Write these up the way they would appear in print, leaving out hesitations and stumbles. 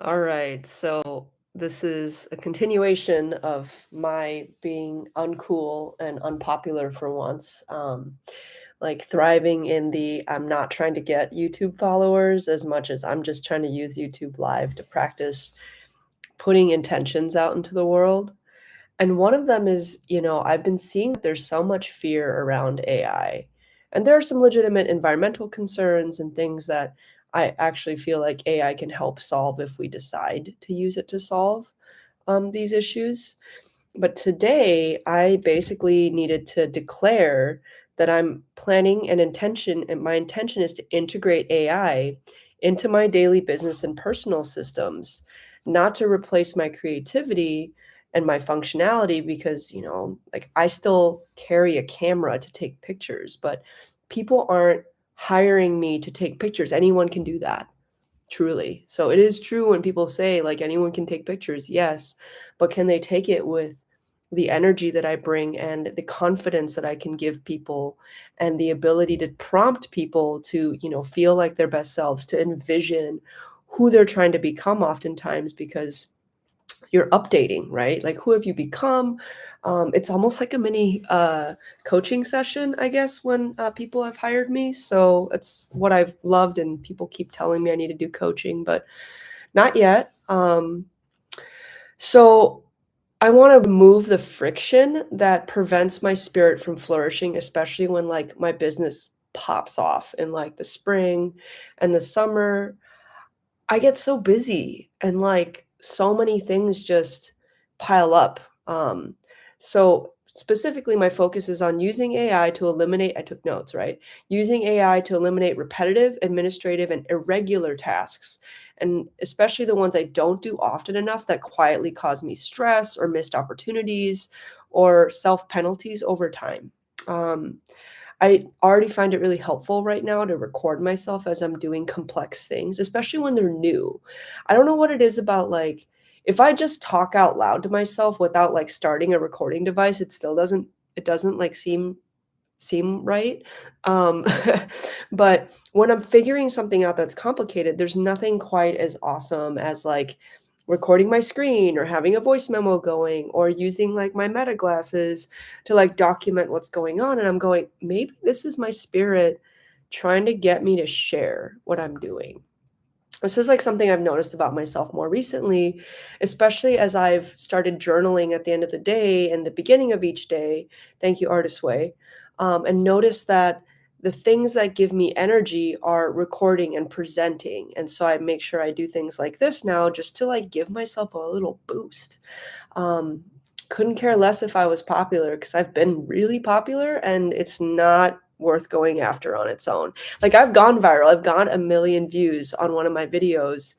All right. So this is a continuation of my being uncool and unpopular for once. Like thriving in the I'm not trying to get YouTube followers as much as I'm just trying to use YouTube Live to practice putting intentions out into the world. And one of them is, I've been seeing that there's so much fear around AI. And there are some legitimate environmental concerns and things that I actually feel like AI can help solve if we decide to use it to solve these issues. But today, I basically needed to declare that I'm planning an intention, and my intention is to integrate AI into my daily business and personal systems, not to replace my creativity and my functionality because, like I still carry a camera to take pictures, but people aren't hiring me to take pictures. Anyone can do that. Truly. So it is true when people say, like, anyone can take pictures, yes, but can they take it with the energy that I bring and the confidence that I can give people and the ability to prompt people to, feel like their best selves, to envision who they're trying to become oftentimes because you're updating, right? Like, who have you become? It's almost like a mini coaching session, I guess, when people have hired me. So it's what I've loved, and people keep telling me I need to do coaching, but not yet. So I want to remove the friction that prevents my spirit from flourishing, especially when like my business pops off in like the spring and the summer. I get so busy and, like, so many things just pile up. So specifically, my focus is on using AI to eliminate I took notes, right? Using AI to eliminate repetitive, administrative, and irregular tasks, and especially the ones I don't do often enough that quietly cause me stress or missed opportunities or self-penalties over time. Um, I already find it really helpful right now to record myself as I'm doing complex things, especially when they're new. I don't know what it is about, like, if I just talk out loud to myself without, like, starting a recording device, it doesn't, like, seem right. Um, but when I'm figuring something out that's complicated, there's nothing quite as awesome as like recording my screen or having a voice memo going or using like my meta glasses to like document what's going on. And I'm going, maybe this is my spirit trying to get me to share what I'm doing. This is like something I've noticed about myself more recently, especially as I've started journaling at the end of the day and the beginning of each day. Thank you, Artist Way. And notice that the things that give me energy are recording and presenting. And so I make sure I do things like this now just to like give myself a little boost. Um, couldn't care less if I was popular because I've been really popular and it's not worth going after on its own. Like I've gone viral. I've got a million views on one of my videos.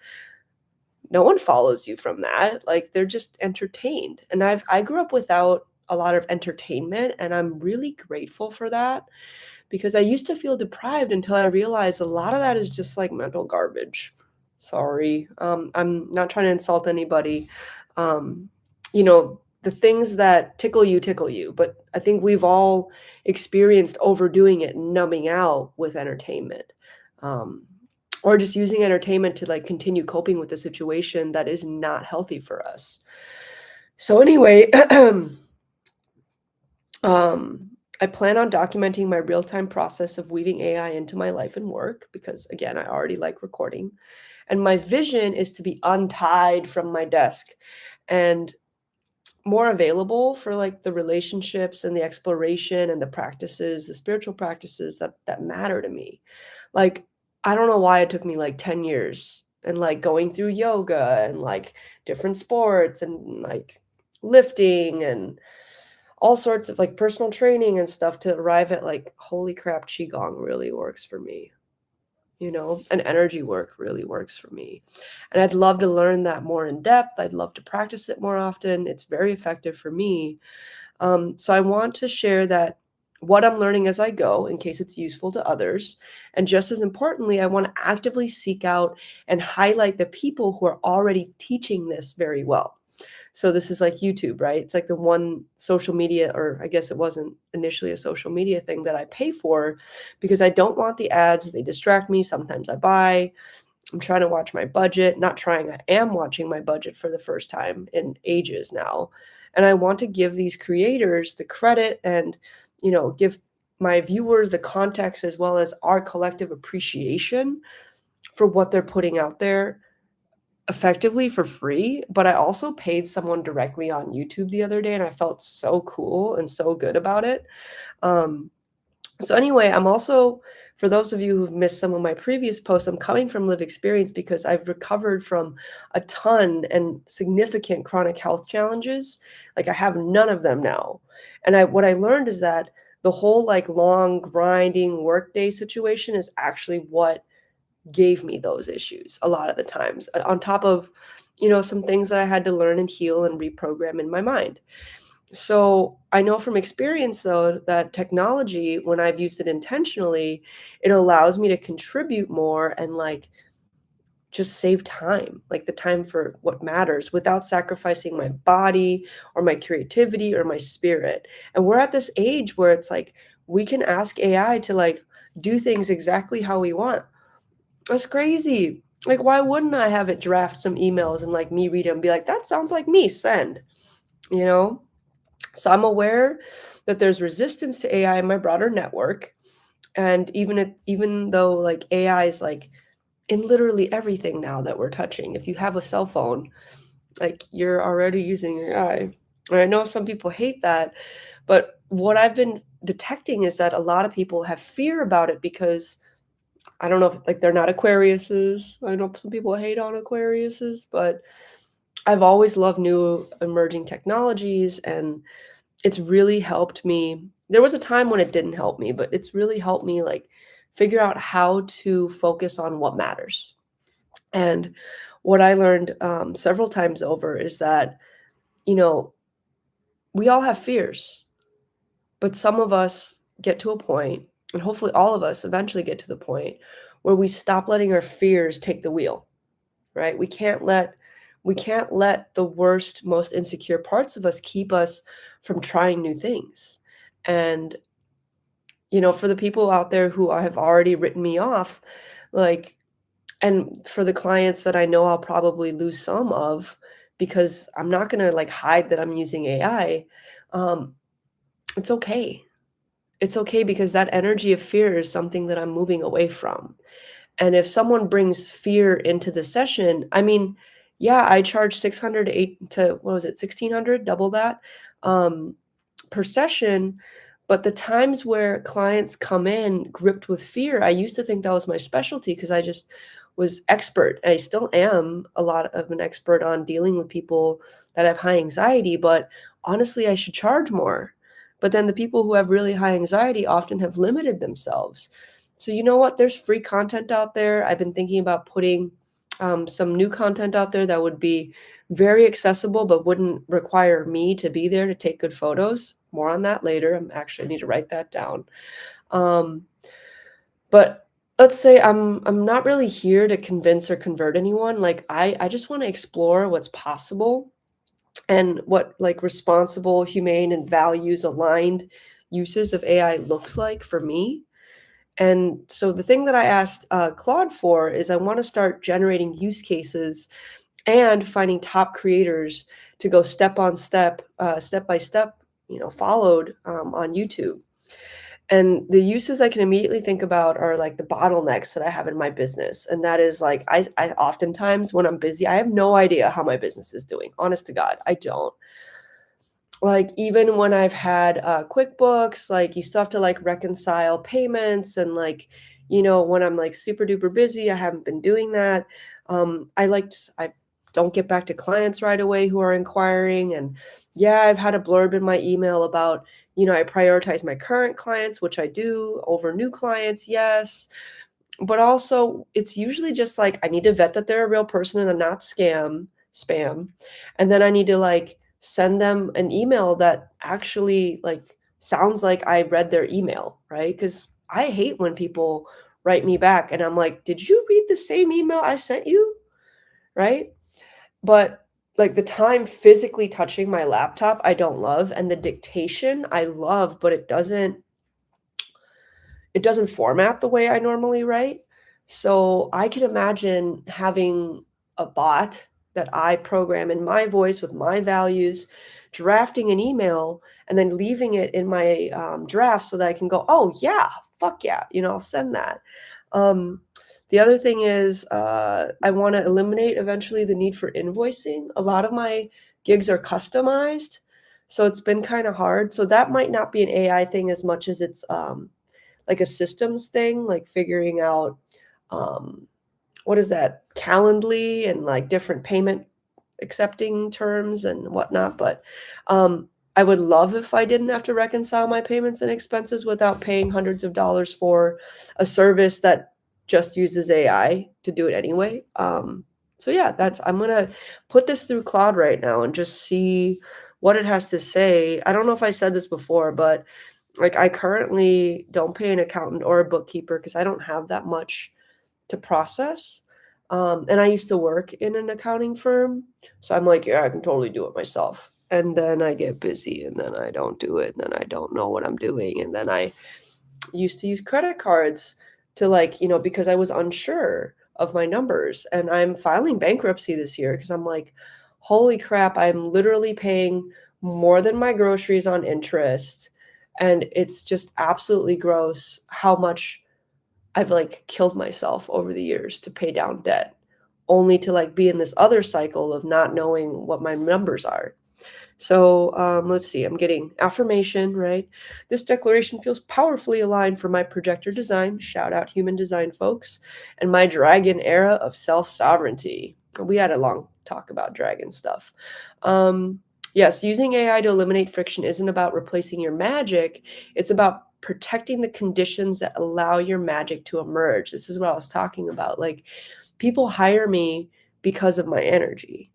No one follows you from that. Like they're just entertained. And I grew up without a lot of entertainment and I'm really grateful for that because I used to feel deprived until I realized a lot of that is just like mental garbage. Sorry. I'm not trying to insult anybody. Um, the things that tickle you, but I think we've all experienced overdoing it, numbing out with entertainment. Um, or just using entertainment to like continue coping with the situation that is not healthy for us. So anyway, I plan on documenting my real-time process of weaving AI into my life and work because, again, I already like recording. And my vision is to be untied from my desk and more available for like the relationships and the exploration and the practices, the spiritual practices that matter to me. Like, I don't know why it took me like 10 years and like going through yoga and like different sports and like lifting and all sorts of like personal training and stuff to arrive at like, holy crap, Qigong really works for me. And energy work really works for me. And I'd love to learn that more in depth. I'd love to practice it more often. It's very effective for me. So I want to share that what I'm learning as I go in case it's useful to others. And just as importantly, I want to actively seek out and highlight the people who are already teaching this very well. So this is like YouTube, right? It's like the one social media, or I guess it wasn't initially a social media thing that I pay for because I don't want the ads. They distract me. Sometimes I buy. I'm trying to watch my budget, not trying, I am watching my budget for the first time in ages now. And I want to give these creators the credit and, give my viewers the context as well as our collective appreciation for what they're putting out there effectively for free. But I also paid someone directly on YouTube the other day and I felt so cool and so good about it. Um, so anyway, I'm also, for those of you who've missed some of my previous posts, I'm coming from live experience because I've recovered from a ton and significant chronic health challenges. Like I have none of them now. And what I learned is that the whole like long grinding workday situation is actually what gave me those issues a lot of the times, on top of, some things that I had to learn and heal and reprogram in my mind. So I know from experience, though, that technology, when I've used it intentionally, it allows me to contribute more and like just save time, like the time for what matters without sacrificing my body or my creativity or my spirit. And we're at this age where it's like we can ask AI to like do things exactly how we want. That's crazy. Like, why wouldn't I have it draft some emails and like me read them and be like, that sounds like me, send, you know? So I'm aware that there's resistance to AI in my broader network. And even though like AI is like in literally everything now that we're touching, if you have a cell phone, like you're already using AI. And I know some people hate that, but what I've been detecting is that a lot of people have fear about it because I don't know if like they're not Aquariuses. I know some people hate on Aquariuses, but I've always loved new emerging technologies and it's really helped me. There was a time when it didn't help me, but it's really helped me like figure out how to focus on what matters. And what I learned several times over is that, you know, we all have fears, but some of us get to a point, and hopefully all of us eventually get to the point where we stop letting our fears take the wheel, right? We can't let the worst, most insecure parts of us keep us from trying new things. And, for the people out there who have already written me off, like, and for the clients that I know I'll probably lose some of because I'm not gonna like hide that I'm using AI, um, it's okay. It's okay because that energy of fear is something that I'm moving away from. And if someone brings fear into the session, I mean, yeah, I charge 600 to 8 to what was it, 1,600, double that, um, per session. But the times where clients come in gripped with fear, I used to think that was my specialty because I just was expert. I still am a lot of an expert on dealing with people that have high anxiety, but honestly, I should charge more. But then the people who have really high anxiety often have limited themselves. So you know what? There's free content out there. I've been thinking about putting some new content out there that would be very accessible, but wouldn't require me to be there to take good photos. More on that later. I need to write that down. Um, but let's say I'm not really here to convince or convert anyone. Like I just want to explore what's possible and what like responsible, humane, and values aligned uses of AI looks like for me. And so the thing that I asked Claude for is I want to start generating use cases and finding top creators to go step by step, followed on YouTube. And the uses I can immediately think about are like the bottlenecks that I have in my business. And that is like, I oftentimes when I'm busy, I have no idea how my business is doing. Honest to God, I don't. Like, even when I've had, QuickBooks, like, you still have to, like, reconcile payments and, like, when I'm, like, super duper busy, I haven't been doing that. I don't get back to clients right away who are inquiring, and, yeah, I've had a blurb in my email about, I prioritize my current clients, which I do, over new clients, yes. But also, it's usually just, like, I need to vet that they're a real person and not spam, and then I need to, like, send them an email that actually, like, sounds like I read their email, right? Because I hate when people write me back and I'm like, "Did you read the same email I sent you?" Right? But, like, the time physically touching my laptop, I don't love, and the dictation, I love, but it doesn't format the way I normally write. So I can imagine having a bot that I program in my voice with my values, drafting an email, and then leaving it in my draft so that I can go, oh, yeah, fuck yeah, I'll send that. Um, the other thing is, I want to eliminate eventually the need for invoicing. A lot of my gigs are customized, so it's been kind of hard. So that might not be an AI thing as much as it's like a systems thing, like figuring out um, what is that, Calendly and like different payment accepting terms and whatnot. But I would love if I didn't have to reconcile my payments and expenses without paying hundreds of dollars for a service that just uses AI to do it anyway. So yeah, I'm gonna put this through Claude right now and just see what it has to say. I don't know if I said this before, but like I currently don't pay an accountant or a bookkeeper because I don't have that much to process. And I used to work in an accounting firm, so I'm like, yeah, I can totally do it myself. And then I get busy, and then I don't do it, and then I don't know what I'm doing, and then I used to use credit cards to like, because I was unsure of my numbers. And I'm filing bankruptcy this year because I'm like, holy crap, I'm literally paying more than my groceries on interest. And it's just absolutely gross how much I've like killed myself over the years to pay down debt, only to like be in this other cycle of not knowing what my numbers are. So let's see, I'm getting affirmation, right? This declaration feels powerfully aligned for my projector design, shout out human design folks, and my dragon era of self sovereignty. We had a long talk about dragon stuff. Yes, using AI to eliminate friction isn't about replacing your magic, it's about protecting the conditions that allow your magic to emerge. This is what I was talking about. Like, people hire me because of my energy,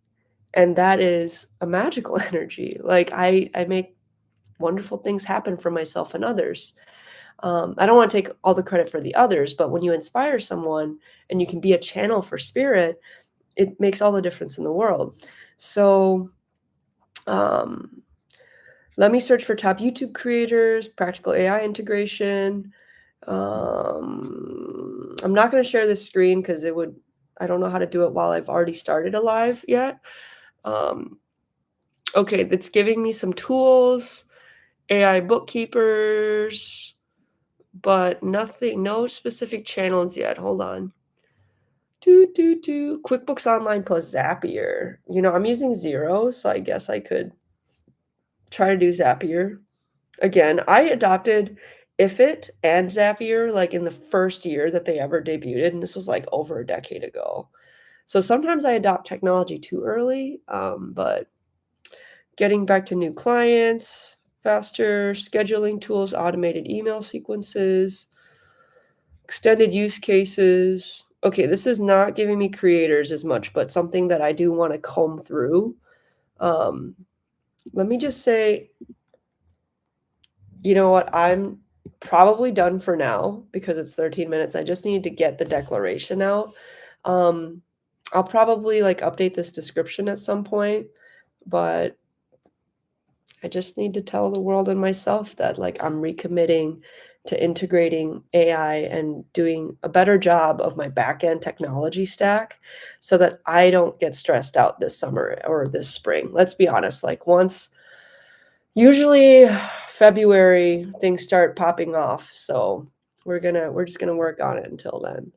and that is a magical energy. Like I make wonderful things happen for myself and others. I don't want to take all the credit for the others, but when you inspire someone and you can be a channel for spirit, it makes all the difference in the world. So um, let me search for top YouTube creators, practical AI integration. I'm not going to share this screen because I don't know how to do it while I've already started a live yet. Um, Okay, that's giving me some tools, AI bookkeepers, but no specific channels yet. Hold on. QuickBooks Online plus Zapier. I'm using Zero, so I guess I could try to do Zapier. Again, I adopted Ifit and Zapier like in the first year that they ever debuted, and this was like over a decade ago. So sometimes I adopt technology too early, but getting back to new clients, faster scheduling tools, automated email sequences, extended use cases. Okay, this is not giving me creators as much, but something that I do want to comb through. Um, Let me just say, you know what? I'm probably done for now because it's 13 minutes. I just need to get the declaration out. Um, I'll probably like update this description at some point, but I just need to tell the world and myself that like I'm recommitting to integrating AI and doing a better job of my back end technology stack so that I don't get stressed out this summer or this spring. Let's be honest, like once usually February things start popping off. So we're just gonna work on it until then.